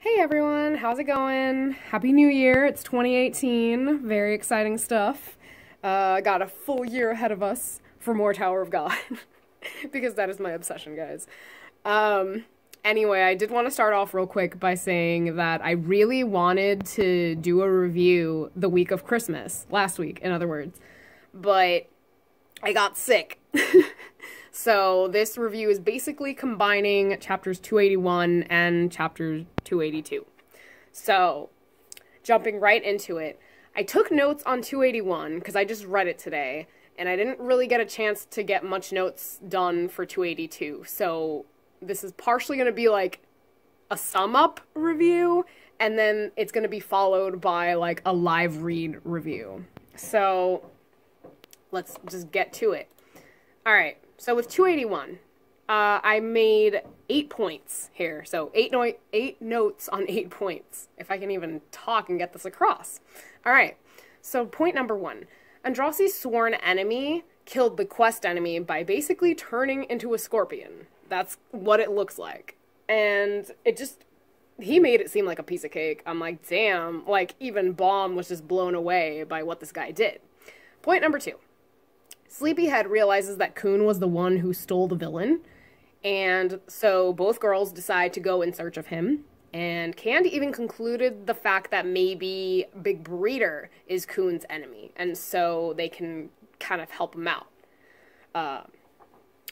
Hey everyone, how's it going? Happy New Year, it's 2018, very exciting stuff. Got a full year ahead of us for more Tower of God, because that is my obsession, guys. Anyway, I did want to start off real quick by saying that I really wanted to do a review the week of Christmas, last week, in other words, but I got sick. So this review is basically combining chapters 281 and chapters 282. So, jumping right into it, I took notes on 281 because I just read it today, and I didn't really get a chance to get much notes done for 282. So this is partially going to be like a sum-up review, and then it's going to be followed by like a live read review. So let's just get to it. Alright, so with 281, I made 8 points here. So 8 notes on 8 points, if I can even talk and get this across. Alright, so point number 1. Andrasi's sworn enemy killed the quest enemy by basically turning into a scorpion. That's what it looks like. And he made it seem like a piece of cake. I'm like, damn, like even Baum was just blown away by what this guy did. Point number 2. Sleepyhead realizes that Koon was the one who stole the villain, and so both girls decide to go in search of him, and Candy even concluded the fact that maybe Big Breeder is Koon's enemy, and so they can kind of help him out.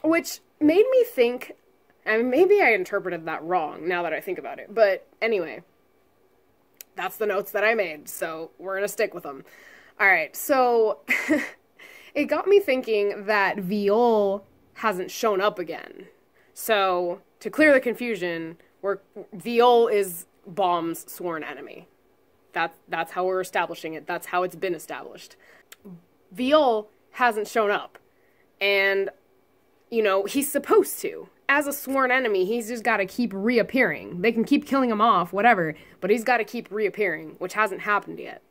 Which made me think, I mean, maybe I interpreted that wrong now that I think about it, but anyway, that's the notes that I made, so we're gonna stick with them. Alright, so it got me thinking that Viol hasn't shown up again. So, to clear the confusion, Viol is Baum's sworn enemy. That's how we're establishing it. That's how it's been established. Viol hasn't shown up. And, you know, he's supposed to. As a sworn enemy, he's just got to keep reappearing. They can keep killing him off, whatever, but he's got to keep reappearing, which hasn't happened yet.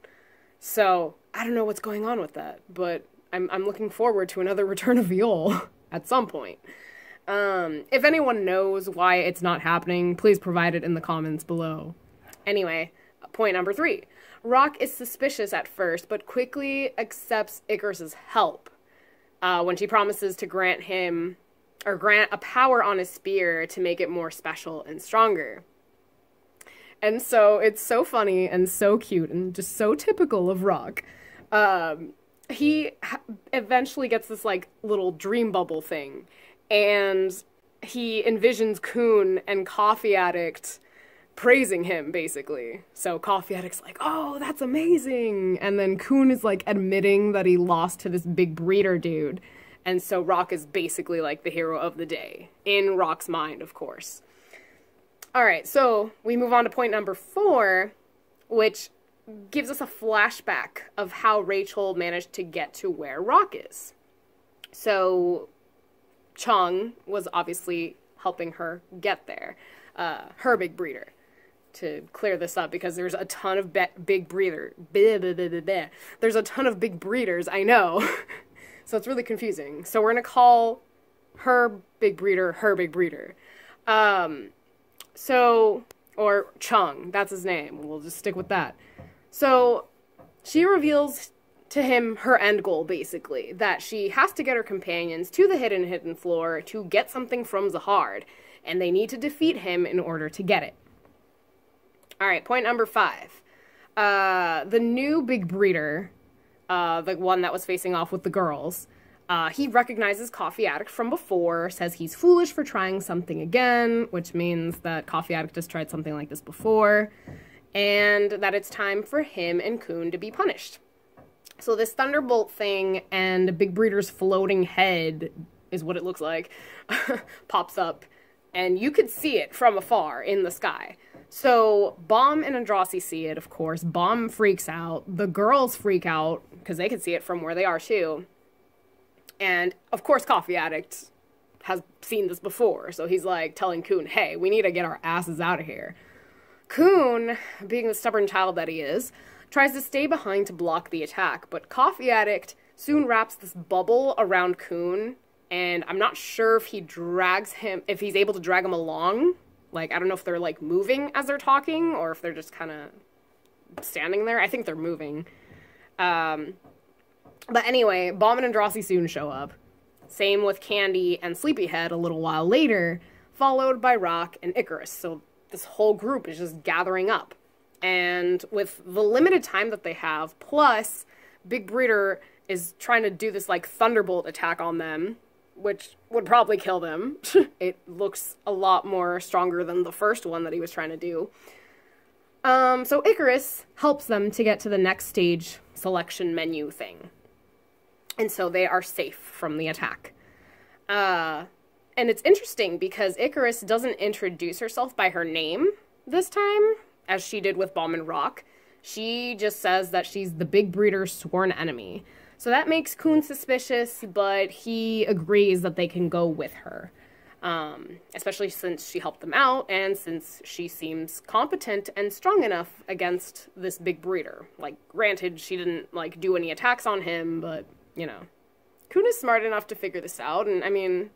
So, I don't know what's going on with that, but I'm looking forward to another return of Viol at some point. If anyone knows why it's not happening, please provide it in the comments below. Anyway, point number 3. Rock is suspicious at first, but quickly accepts Icarus's help when she promises to grant a power on his spear to make it more special and stronger. And so it's so funny and so cute and just so typical of Rock. He eventually gets this, like, little dream bubble thing, and he envisions Koon and Coffee Addict praising him, basically. So Coffee Addict's like, oh, that's amazing! And then Koon is, like, admitting that he lost to this Big Breeder dude, and so Rock is basically, like, the hero of the day. In Rock's mind, of course. Alright, so we move on to point number 4, which gives us a flashback of how Rachel managed to get to where Rock is. So, Chung was obviously helping her get there. Her Big Breeder. To clear this up, because there's a ton of big breeder. There's a ton of Big Breeders, I know. So it's really confusing. So we're gonna call her Big Breeder her Big Breeder. Or Chung, that's his name. We'll just stick with that. So, she reveals to him her end goal, basically, that she has to get her companions to the hidden floor to get something from Zahard, and they need to defeat him in order to get it. Alright, point number 5. The new Big Breeder, the one that was facing off with the girls, he recognizes Coffee Addict from before, says he's foolish for trying something again, which means that Coffee Addict has tried something like this before, and that it's time for him and Koon to be punished. So this Thunderbolt thing and Big Breeder's floating head, is what it looks like, pops up, and you could see it from afar in the sky. So Baum and Andrasi see it, of course. Baum freaks out. The girls freak out, because they can see it from where they are too. And, of course, Coffee Addict has seen this before, so he's like telling Koon, hey, we need to get our asses out of here. Koon, being the stubborn child that he is, tries to stay behind to block the attack, but Coffee Addict soon wraps this bubble around Koon, and I'm not sure if he's able to drag him along Like, I don't know if they're, like, moving as they're talking, or if they're just kind of standing there. I think they're moving. But anyway, Bauman and Drosy soon show up. Same with Candy and Sleepyhead a little while later, followed by Rock and Icarus. So this whole group is just gathering up. And with the limited time that they have, plus Big Breeder is trying to do this, like, thunderbolt attack on them, which would probably kill them. It looks a lot more stronger than the first one that he was trying to do. So Icarus helps them to get to the next stage selection menu thing. And so they are safe from the attack. And it's interesting because Icarus doesn't introduce herself by her name this time, as she did with Bomb and Rock. She just says that she's the Big Breeder's sworn enemy. So that makes Koon suspicious, but he agrees that they can go with her. Especially since she helped them out, and since she seems competent and strong enough against this Big Breeder. Like, granted, she didn't, like, do any attacks on him, but, you know. Koon is smart enough to figure this out, and, I mean,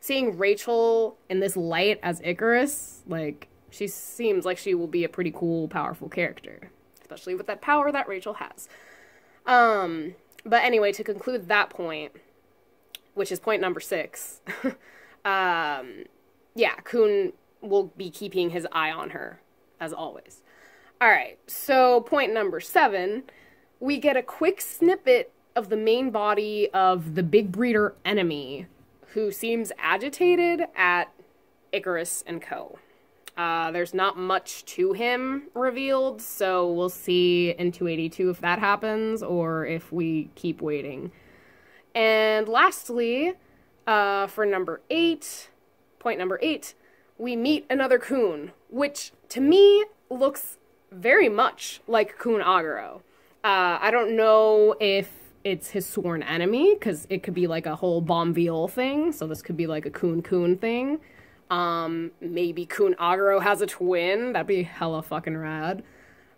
seeing Rachel in this light as Icarus, like, she seems like she will be a pretty cool, powerful character. Especially with that power that Rachel has. But anyway, to conclude that point, which is point number 6, yeah, Koon will be keeping his eye on her, as always. Alright, so point number 7, we get a quick snippet of the main body of the Big Breeder enemy, who seems agitated at Icarus and co. There's not much to him revealed, so we'll see in 282 if that happens, or if we keep waiting. And lastly, for number 8, point number 8, we meet another Koon, which, to me, looks very much like Koon Aguro. I don't know if it's his sworn enemy, because it could be like a whole Bombville thing, so this could be like a Koon thing. Maybe Koon Aguro has a twin, that'd be hella fucking rad.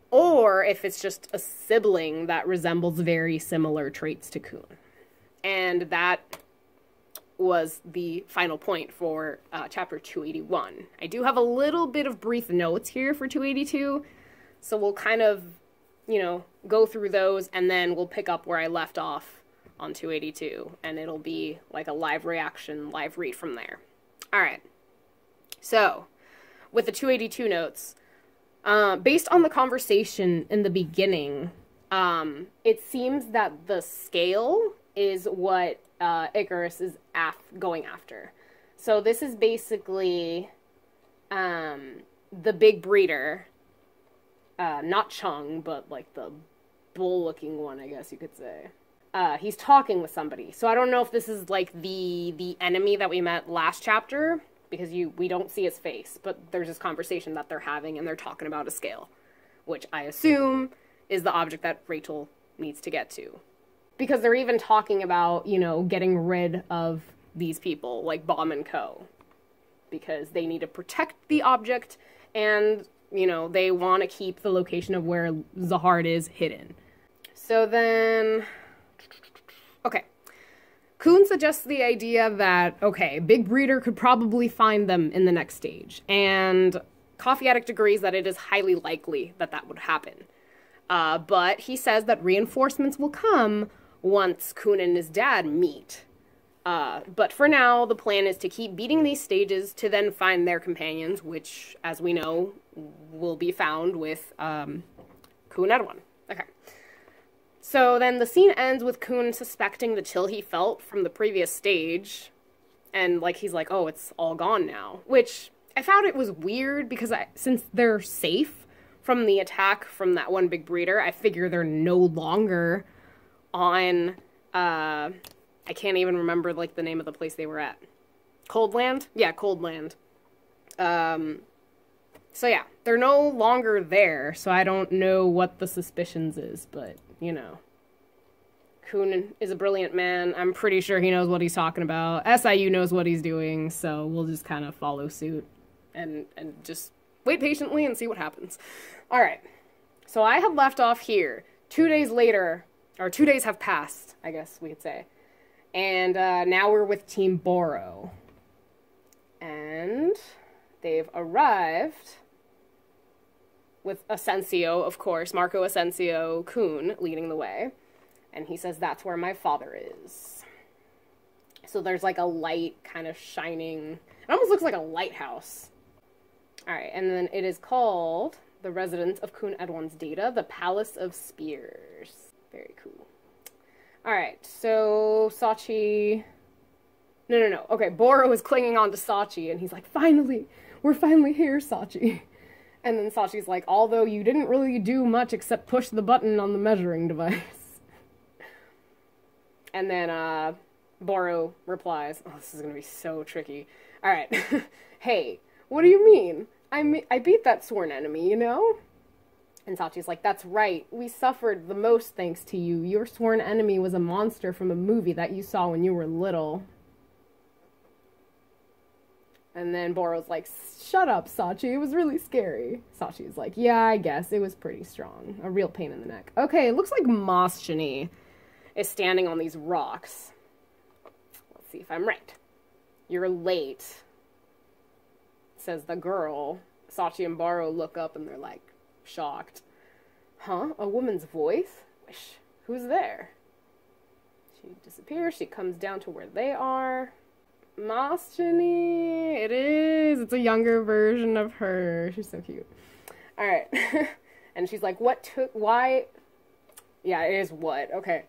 Or if it's just a sibling that resembles very similar traits to Koon. And that was the final point for chapter 281. I do have a little bit of brief notes here for 282, so we'll kind of, you know, go through those, and then we'll pick up where I left off on 282, and it'll be like a live reaction, live read from there. Alright. So, with the 282 notes, based on the conversation in the beginning, it seems that the scale is what Icarus is going after. So this is basically the Big Breeder, not Chung, but like the bull-looking one, I guess you could say. He's talking with somebody. So I don't know if this is like the enemy that we met last chapter, because we don't see his face, but there's this conversation that they're having, and they're talking about a scale, which I assume is the object that Rachel needs to get to. Because they're even talking about, you know, getting rid of these people, like Bomb and Co. Because they need to protect the object, and, you know, they want to keep the location of where Zahard is hidden. So then, okay. Koon suggests the idea that, okay, Big Breeder could probably find them in the next stage, and Coffee Addict agrees that it is highly likely that that would happen. But he says that reinforcements will come once Koon and his dad meet. But for now, the plan is to keep beating these stages to then find their companions, which, as we know, will be found with Koon Edwin. Okay. So then the scene ends with Koon suspecting the chill he felt from the previous stage, and like he's like, oh, it's all gone now. Which I found it was weird because since they're safe from the attack from that one Big Breeder, I figure they're no longer on, I can't even remember like the name of the place they were at. Coldland? Yeah, Coldland. So yeah, they're no longer there, so I don't know what the suspicions is, but, you know. Koon is a brilliant man. I'm pretty sure he knows what he's talking about. SIU knows what he's doing, so we'll just kind of follow suit and just wait patiently and see what happens. Alright, so I have left off here. 2 days later, or 2 days have passed, I guess we could say. And now we're with Team Boro. And They've arrived with Asensio, of course, Marco Asensio, Koon, leading the way. And he says, that's where my father is. So there's like a light kind of shining. It almost looks like a lighthouse. All right, and then it is called, the residence of Koon Edwan's data, the Palace of Spears. Very cool. All right, so Sachi... No. Okay, Boro is clinging on to Sachi, and he's like, finally, we're finally here, Sachi. And then Sachi's like, although you didn't really do much except push the button on the measuring device. And then, Boro replies, oh, this is gonna be so tricky. All right, hey, what do you mean? I beat that sworn enemy, you know? And Sachi's like, that's right. We suffered the most thanks to you. Your sworn enemy was a monster from a movie that you saw when you were little. And then Boro's like, shut up, Sachi. It was really scary. Sachi's like, yeah, I guess. It was pretty strong. A real pain in the neck. Okay, it looks like Moschini is standing on these rocks. Let's see if I'm right. You're late, says the girl. Sachi and Boro look up and they're like, shocked. Huh? A woman's voice? Who's there? She disappears. She comes down to where they are. Moschini! It is! It's a younger version of her. She's so cute. Alright. And she's like, why? Yeah, it is what? Okay.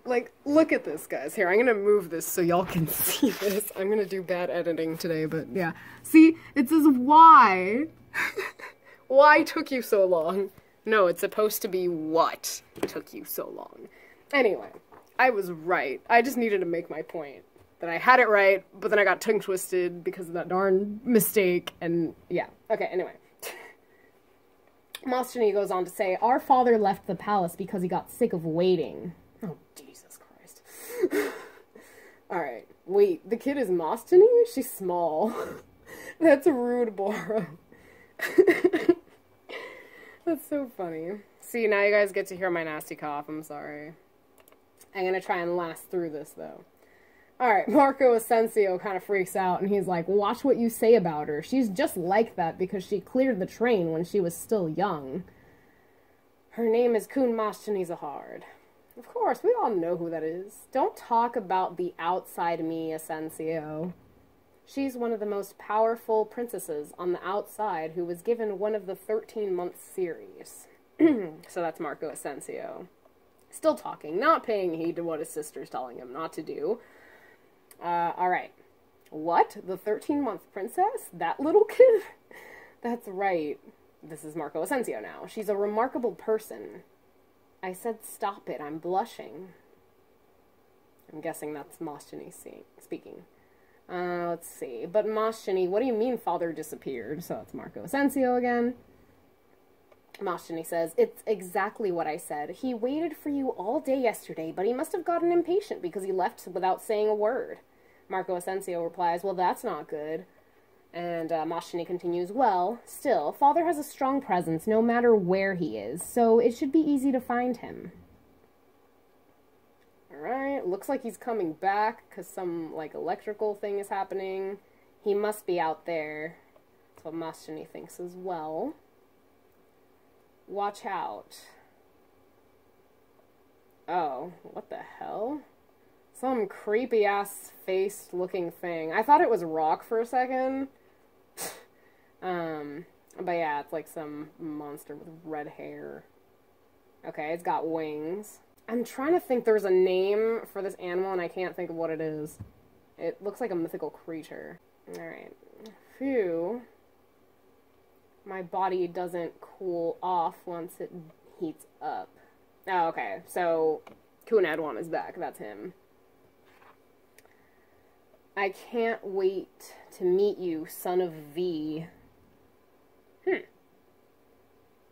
Like, look at this, guys. Here, I'm gonna move this so y'all can see this. I'm gonna do bad editing today, but yeah. See? It says why. Why took you so long? No, it's supposed to be what took you so long. Anyway, I was right. I just needed to make my point. That I had it right, but then I got tongue twisted because of that darn mistake, and yeah. Okay, anyway. Moschini goes on to say, our father left the palace because he got sick of waiting. Oh, Jesus Christ. Alright, wait, the kid is Moschini? She's small. That's rude, Boro. That's so funny. See, now you guys get to hear my nasty cough, I'm sorry. I'm gonna try and last through this, though. Alright, Marco Asensio kind of freaks out, and he's like, watch what you say about her. She's just like that because she cleared the train when she was still young. Her name is Koon Moschini Zahard. Of course, we all know who that is. Don't talk about the outside me, Asensio. She's one of the most powerful princesses on the outside who was given one of the 13-month series. So that's Marco Asensio. Still talking, not paying heed to what his sister's telling him not to do. Alright. What? The 13-month princess? That little kid? That's right. This is Marco Asensio now. She's a remarkable person. I said stop it. I'm blushing. I'm guessing that's Moschini speaking. Let's see. But Moschini, what do you mean father disappeared? So it's Marco Asensio again. Moschini says, it's exactly what I said. He waited for you all day yesterday, but he must have gotten impatient because he left without saying a word. Marco Asensio replies, well, that's not good. And Moschini continues, well, still, father has a strong presence no matter where he is, so it should be easy to find him. Alright, looks like he's coming back because some, like, electrical thing is happening. He must be out there. That's what Moschini thinks as well. Watch out. Oh, what the hell? Some creepy-ass faced looking thing. I thought it was rock for a second. But yeah, it's like some monster with red hair. Okay, it's got wings. I'm trying to think there's a name for this animal and I can't think of what it is. It looks like a mythical creature. Alright. Phew. My body doesn't cool off once it heats up. Oh, okay. So, Koon Edwan is back. That's him. I can't wait to meet you, son of V.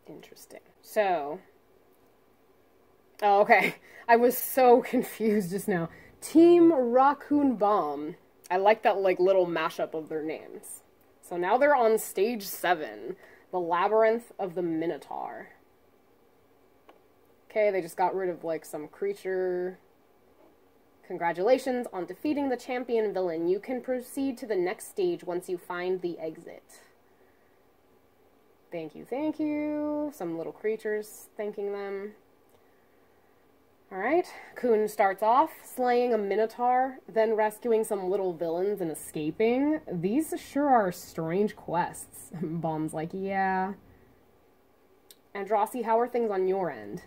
Interesting. So. Oh, okay. I was so confused just now. Team Raccoon Bomb. I like that, like, little mashup of their names. So now they're on stage 7. The Labyrinth of the Minotaur. Okay, they just got rid of, like, some creature Congratulations on defeating the champion villain. You can proceed to the next stage once you find the exit. Thank you, thank you. Some little creatures thanking them. Alright, Koon starts off slaying a minotaur, then rescuing some little villains and escaping. These sure are strange quests. Bomb's like, yeah. Andrasi, how are things on your end?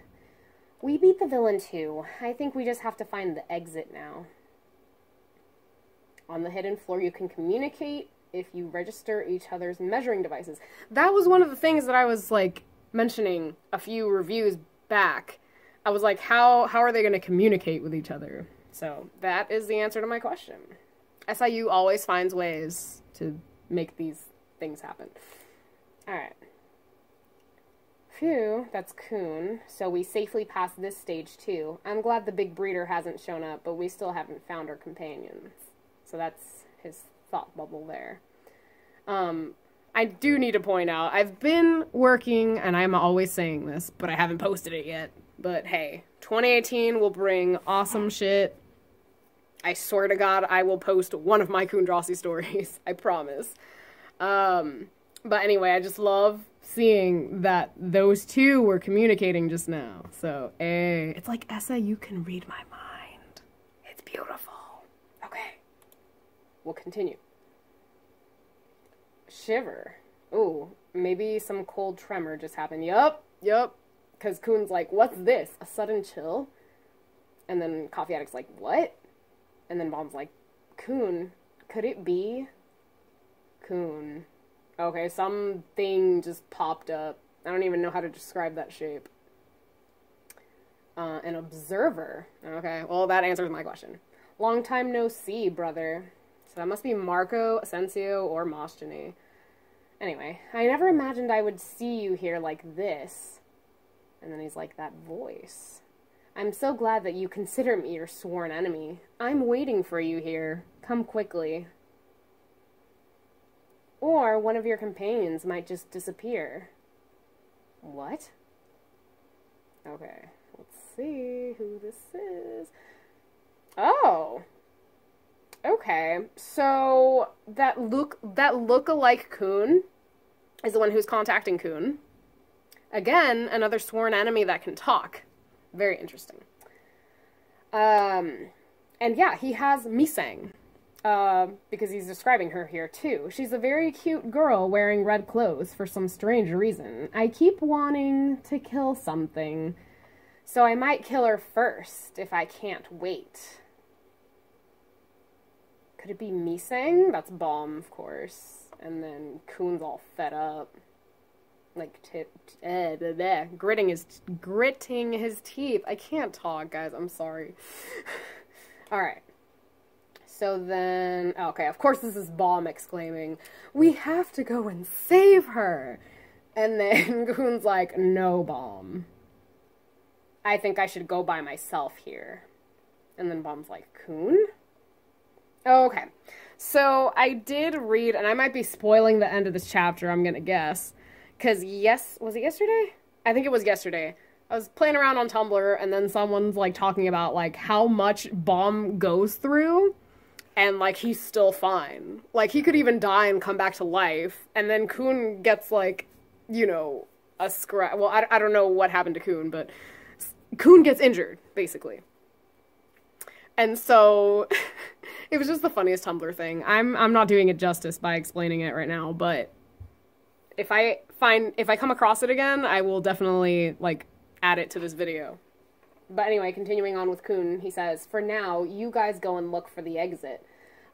We beat the villain too. I think we just have to find the exit now. On the hidden floor you can communicate if you register each other's measuring devices. That was one of the things that I was, like, mentioning a few reviews back. I was like, how are they going to communicate with each other? So that is the answer to my question. SIU always finds ways to make these things happen. Alright. Phew, that's Koon. So we safely passed this stage too. I'm glad the big breeder hasn't shown up, but we still haven't found our companions. So that's his thought bubble there. I do need to point out, I've been working, and I'm always saying this, but I haven't posted it yet. But hey, 2018 will bring awesome shit. I swear to God, I will post one of my Koondrasi stories. I promise. But anyway, I just love seeing that those two were communicating just now. So, hey, it's like SIU can read my mind. It's beautiful. Okay. We'll continue. Shiver. Ooh, maybe some cold tremor just happened. Yup. Because Koon's like, what's this? A sudden chill? And then Coffee Addict's like, what? And then Bomb's like, Koon, could it be? Koon. Okay, something just popped up. I don't even know how to describe that shape. An observer. Okay, well, that answers my question. Long time no see, brother. So that must be Marco, Asensio, or Moschini. Anyway, I never imagined I would see you here like this. And then he's like, that voice. I'm so glad that you consider me your sworn enemy. I'm waiting for you here. Come quickly. Or one of your companions might just disappear. What? Okay, let's see who this is. Oh! Okay, so that look-alike Koon is the one who's contacting Koon. Again, another sworn enemy that can talk. Very interesting. And yeah, he has Misang. Because he's describing her here too. She's a very cute girl wearing red clothes for some strange reason. I keep wanting to kill something, so I might kill her first if I can't wait. Could it be Misang? That's Bomb, of course. And then Koon's all fed up. Like, gritting his teeth. I can't talk, guys. I'm sorry. Alright. So then, okay, of course this is Bomb exclaiming, we have to go and save her. And then Koon's like, no, Bomb. I think I should go by myself here. And then Bomb's like, Koon? Oh, okay. So I did read, and I might be spoiling the end of this chapter, I'm gonna guess. Because was it yesterday? I think it was yesterday. I was playing around on Tumblr, and then someone's, like, talking about, like, how much Bomb goes through. And, like, he's still fine. Like, he could even die and come back to life. And then Koon gets, like, you know, a scratch. Well, I don't know what happened to Koon, but Koon gets injured, basically. And so, it was just the funniest Tumblr thing. I'm not doing it justice by explaining it right now, but if I come across it again, I will definitely, like, add it to this video. But anyway, continuing on with Koon, he says, for now, you guys go and look for the exit.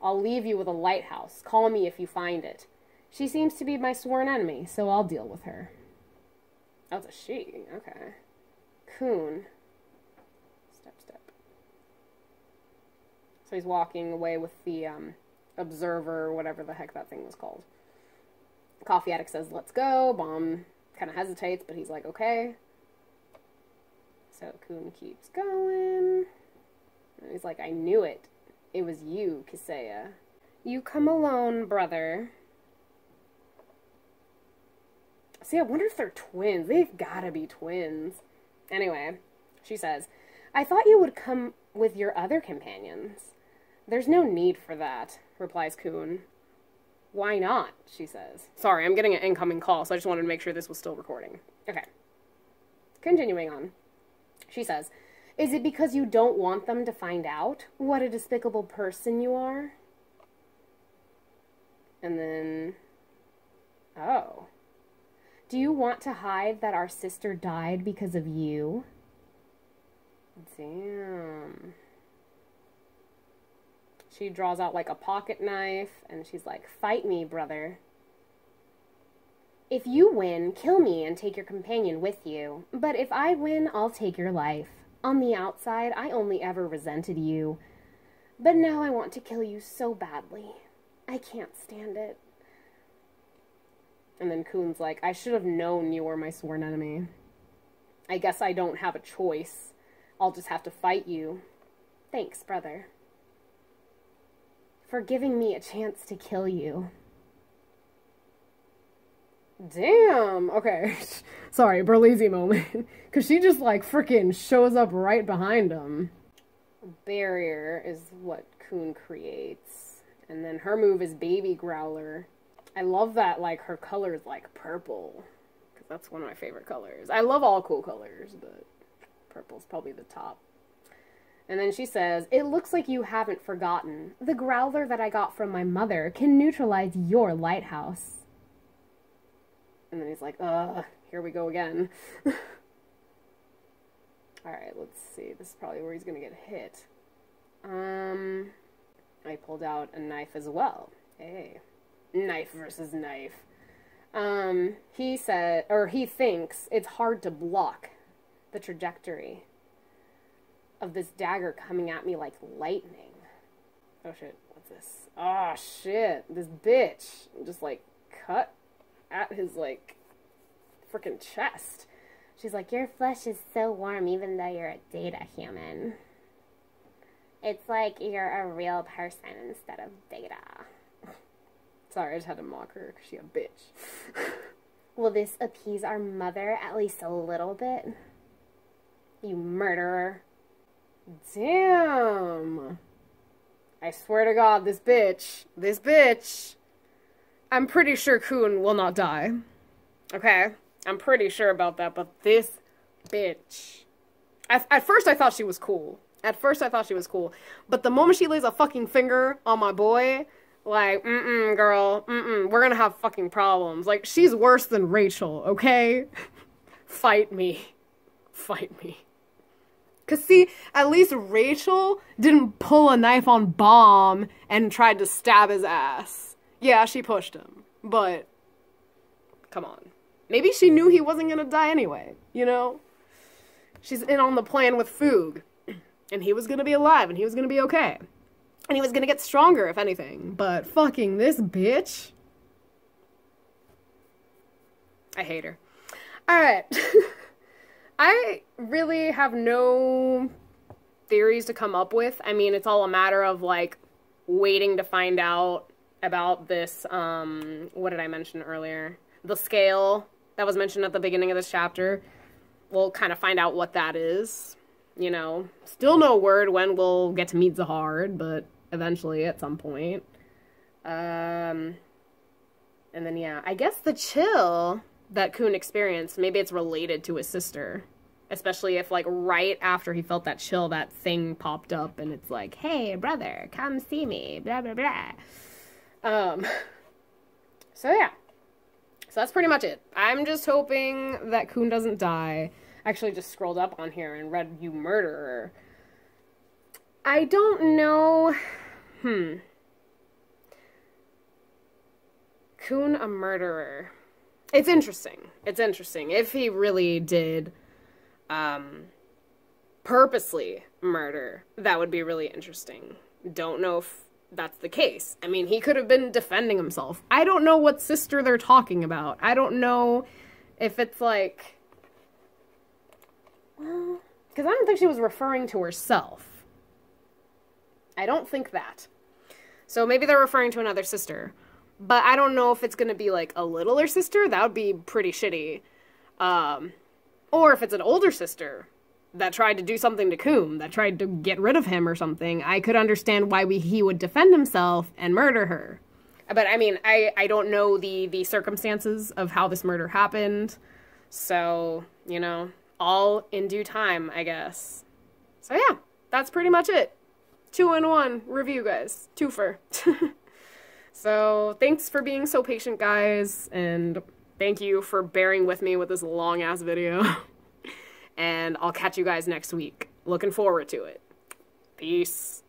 I'll leave you with a lighthouse. Call me if you find it. She seems to be my sworn enemy, so I'll deal with her. That's a she. Okay. Koon. Step. So he's walking away with the observer, or whatever the heck that thing was called. Coffee Addict says, let's go. Bomb kind of hesitates, but he's like, okay. So Koon keeps going. And he's like, I knew it. It was you, Kisaya. You come alone, brother. See, I wonder if they're twins. They've gotta be twins. Anyway, she says, I thought you would come with your other companions. There's no need for that, replies Koon. Why not, she says. Sorry, I'm getting an incoming call, so I just wanted to make sure this was still recording. Okay. Continuing on. She says, is it because you don't want them to find out what a despicable person you are? And then, oh. Do you want to hide that our sister died because of you? Damn. She draws out like a pocket knife, and she's like, fight me, brother. If you win, kill me and take your companion with you. But if I win, I'll take your life. On the outside, I only ever resented you. But now I want to kill you so badly. I can't stand it. And then Koon's like, I should have known you were my sworn enemy. I guess I don't have a choice. I'll just have to fight you. Thanks, brother. For giving me a chance to kill you. Damn, okay. Sorry, Berleezy moment. Because she just, like, freaking shows up right behind him. Barrier is what Koon creates. And then her move is Baby Growler. I love that, like, her color is, like, purple. Because that's one of my favorite colors. I love all cool colors, but purple's probably the top. And then she says, it looks like you haven't forgotten. The growler that I got from my mother can neutralize your lighthouse. And then he's like, here we go again. Alright, let's see. This is probably where he's gonna get hit. I pulled out a knife as well. Hey. Knife versus knife. He said, or he thinks it's hard to block the trajectory of this dagger coming at me like lightning. Oh shit, what's this? Oh shit, this bitch just like cut at his like freaking chest. She's like, your flesh is so warm even though you're a data human. It's like you're a real person instead of data. Sorry, I just had to mock her because she's a bitch. Will this appease our mother at least a little bit? You murderer. Damn. I swear to God, this bitch. I'm pretty sure Koon will not die. Okay? I'm pretty sure about that, but this bitch. At first I thought she was cool. But the moment she lays a fucking finger on my boy, like, girl, we're gonna have fucking problems. Like, she's worse than Rachel, okay? Fight me. Cause see, at least Rachel didn't pull a knife on Bomb and tried to stab his ass. Yeah, she pushed him, but come on. Maybe she knew he wasn't gonna die anyway, you know? She's in on the plan with Foog, and he was gonna be alive, and he was gonna be okay. And he was gonna get stronger, if anything. But fucking this bitch. I hate her. Alright. I really have no theories to come up with. I mean, it's all a matter of, like, waiting to find out about this, what did I mention earlier? The scale that was mentioned at the beginning of this chapter. We'll kind of find out what that is, you know. Still no word when we'll get to meet Zahard, but eventually at some point. And then, yeah, I guess the chill that Koon experienced, maybe it's related to his sister. Especially if, like, right after he felt that chill, that thing popped up, and it's like, hey, brother, come see me, blah, blah, blah. So, yeah. So that's pretty much it. I'm just hoping that Koon doesn't die. I actually just scrolled up on here and read, you murderer. I don't know. Koon a murderer. It's interesting. If he really did purposely murder, that would be really interesting. Don't know if that's the case. I mean, he could have been defending himself. I don't know what sister they're talking about. I don't know if it's like, well, because I don't think she was referring to herself. I don't think that. So maybe they're referring to another sister. But I don't know if it's going to be like a littler sister. That would be pretty shitty. Or if it's an older sister. that tried to do something to Koon, that tried to get rid of him or something, I could understand why he would defend himself and murder her. But I mean, I don't know the circumstances of how this murder happened. So, you know, all in due time, I guess. So yeah, that's pretty much it. 2-in-1 review, guys. Twofer. So thanks for being so patient, guys, and thank you for bearing with me with this long-ass video. And I'll catch you guys next week. Looking forward to it. Peace.